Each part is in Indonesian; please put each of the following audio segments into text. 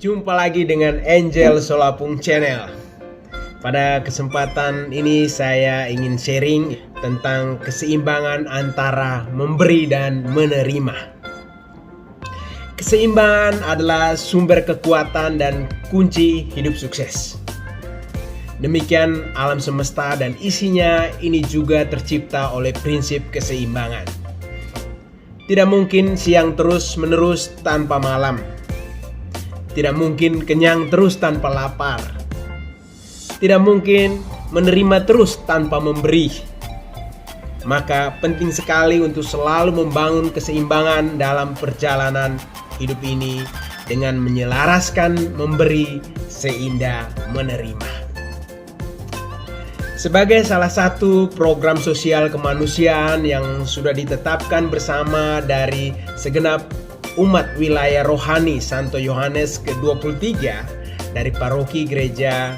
Jumpa lagi dengan Angel Solapung Channel. Pada kesempatan ini saya ingin sharing tentang keseimbangan antara memberi dan menerima. Keseimbangan adalah sumber kekuatan dan kunci hidup sukses. Demikian alam semesta dan isinya ini juga tercipta oleh prinsip keseimbangan. Tidak mungkin siang terus menerus tanpa malam. Tidak mungkin kenyang terus tanpa lapar. Tidak mungkin menerima terus tanpa memberi. Maka penting sekali untuk selalu membangun keseimbangan dalam perjalanan hidup ini dengan menyelaraskan memberi seindah menerima. Sebagai salah satu program sosial kemanusiaan yang sudah ditetapkan bersama dari segenap umat wilayah rohani Santo Yohanes ke-23 dari paroki Gereja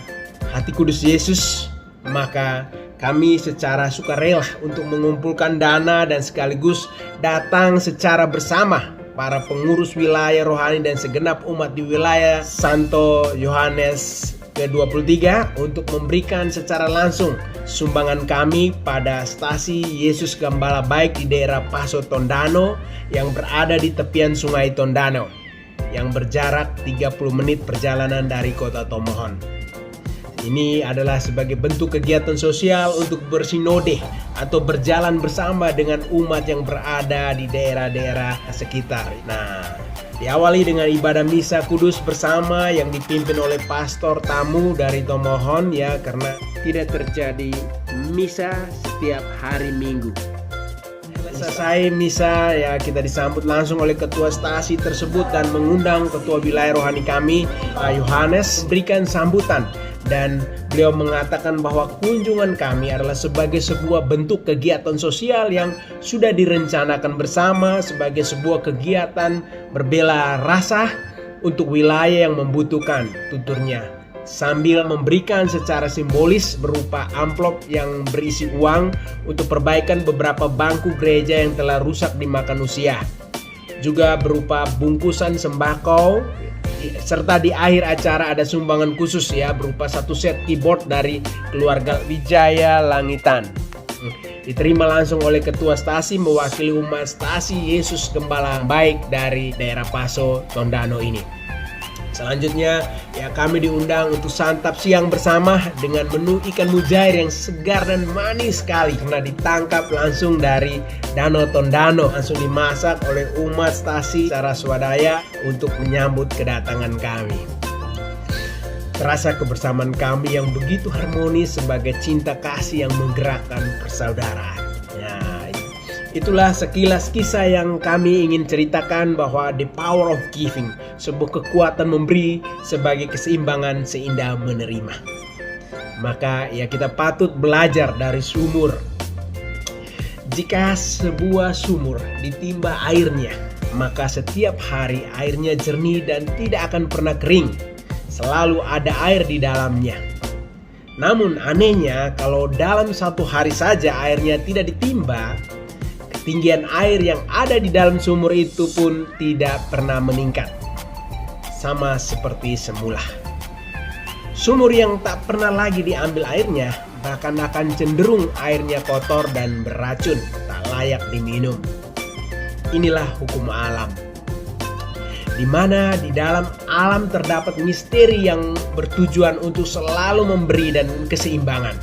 Hati Kudus Yesus, maka kami secara sukarela untuk mengumpulkan dana dan sekaligus datang secara bersama para pengurus wilayah rohani dan segenap umat di wilayah Santo Yohanes ke-23 untuk memberikan secara langsung sumbangan kami pada stasi Yesus Gembala Baik di daerah Paso Tondano yang berada di tepian Sungai Tondano yang berjarak 30 menit perjalanan dari kota Tomohon. Ini adalah sebagai bentuk kegiatan sosial untuk bersinode atau berjalan bersama dengan umat yang berada di daerah-daerah sekitar. Nah, diawali dengan ibadah misa kudus bersama yang dipimpin oleh pastor tamu dari Tomohon ya, karena tidak terjadi misa setiap hari Minggu. Selesai misa ya, kita disambut langsung oleh ketua stasi tersebut dan mengundang ketua wilayah rohani kami, Pak Yohanes, berikan sambutan. Dan beliau mengatakan bahwa kunjungan kami adalah sebagai sebuah bentuk kegiatan sosial yang sudah direncanakan bersama sebagai sebuah kegiatan berbela rasa untuk wilayah yang membutuhkan, tuturnya. Sambil memberikan secara simbolis berupa amplop yang berisi uang untuk perbaikan beberapa bangku gereja yang telah rusak dimakan usia. Juga berupa bungkusan sembako, serta di akhir acara ada sumbangan khusus ya berupa satu set keyboard dari keluarga Wijaya Langitan. Diterima langsung oleh ketua stasi mewakili umat stasi Yesus Gembala Baik dari daerah Paso Tondano ini. Selanjutnya ya kami diundang untuk santap siang bersama dengan menu ikan mujair yang segar dan manis sekali karena ditangkap langsung dari Danau Tondano, langsung dimasak oleh umat stasi secara swadaya untuk menyambut kedatangan kami. Terasa kebersamaan kami yang begitu harmonis sebagai cinta kasih yang menggerakkan persaudaraan. Nah, itulah sekilas kisah yang kami ingin ceritakan bahwa the power of giving, sebuah kekuatan memberi sebagai keseimbangan seindah menerima. Maka ya kita patut belajar dari sumur. Jika sebuah sumur ditimba airnya, maka setiap hari airnya jernih dan tidak akan pernah kering. Selalu ada air di dalamnya. Namun anehnya kalau dalam satu hari saja airnya tidak ditimba, ketinggian air yang ada di dalam sumur itu pun tidak pernah meningkat. Sama seperti semula. Sumur yang tak pernah lagi diambil airnya bahkan akan cenderung airnya kotor dan beracun, tak layak diminum. Inilah hukum alam. Di mana di dalam alam terdapat misteri yang bertujuan untuk selalu memberi dan keseimbangan.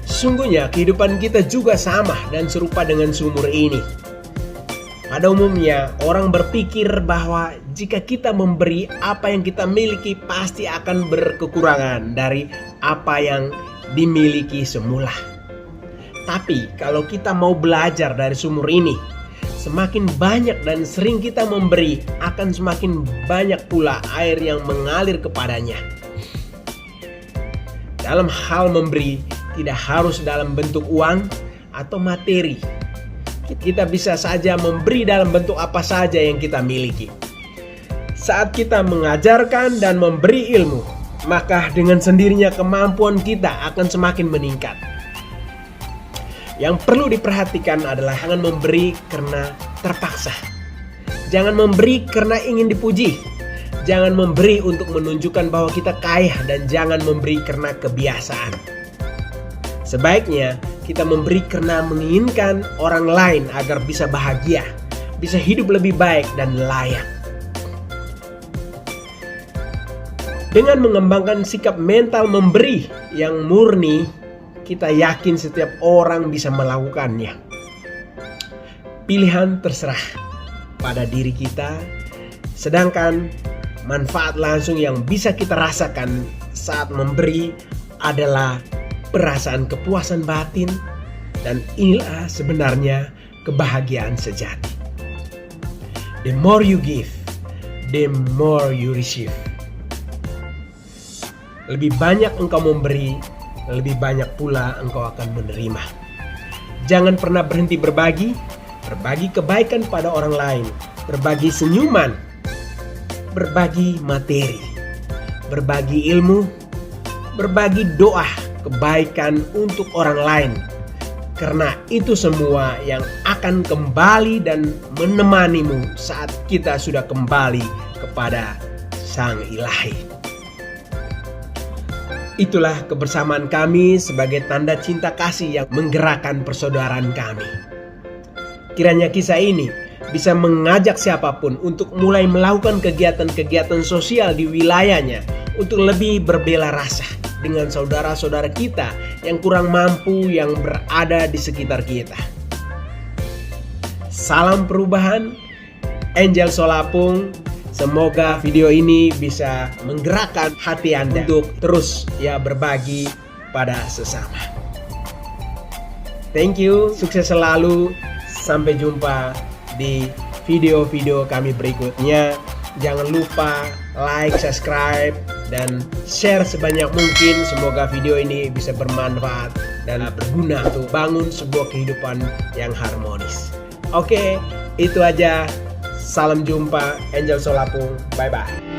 Sungguhnya kehidupan kita juga sama dan serupa dengan sumur ini. Pada umumnya orang berpikir bahwa jika kita memberi apa yang kita miliki pasti akan berkekurangan dari apa yang dimiliki semula. Tapi kalau kita mau belajar dari sumur ini, semakin banyak dan sering kita memberi akan semakin banyak pula air yang mengalir kepadanya. Dalam hal memberi, tidak harus dalam bentuk uang atau materi. Kita bisa saja memberi dalam bentuk apa saja yang kita miliki. Saat kita mengajarkan dan memberi ilmu, maka dengan sendirinya kemampuan kita akan semakin meningkat. Yang perlu diperhatikan adalah jangan memberi karena terpaksa. Jangan memberi karena ingin dipuji. Jangan memberi untuk menunjukkan bahwa kita kaya dan jangan memberi karena kebiasaan. Sebaiknya kita memberi karena menginginkan orang lain agar bisa bahagia, bisa hidup lebih baik dan layak. Dengan mengembangkan sikap mental memberi yang murni, kita yakin setiap orang bisa melakukannya. Pilihan terserah pada diri kita, sedangkan manfaat langsung yang bisa kita rasakan saat memberi adalah perasaan kepuasan batin, dan inilah sebenarnya kebahagiaan sejati. The more you give, the more you receive. Lebih banyak engkau memberi, lebih banyak pula engkau akan menerima. Jangan pernah berhenti berbagi kebaikan pada orang lain, berbagi senyuman, berbagi materi, berbagi ilmu, berbagi doa kebaikan untuk orang lain. Karena itu semua yang akan kembali dan menemanimu saat kita sudah kembali kepada Sang Ilahi. Itulah kebersamaan kami sebagai tanda cinta kasih yang menggerakkan persaudaraan kami. Kiranya kisah ini bisa mengajak siapapun untuk mulai melakukan kegiatan-kegiatan sosial di wilayahnya untuk lebih berbela rasa dengan saudara-saudara kita yang kurang mampu yang berada di sekitar kita. Salam perubahan, Angel Solapung. Semoga video ini bisa menggerakkan hati Anda untuk terus berbagi pada sesama. Thank you, sukses selalu. Sampai jumpa di video-video kami berikutnya. Jangan lupa like, subscribe, dan share sebanyak mungkin. Semoga video ini bisa bermanfaat dan berguna untuk bangun sebuah kehidupan yang harmonis. Oke, itu aja. Salam jumpa, Angel Solapung. Bye-bye.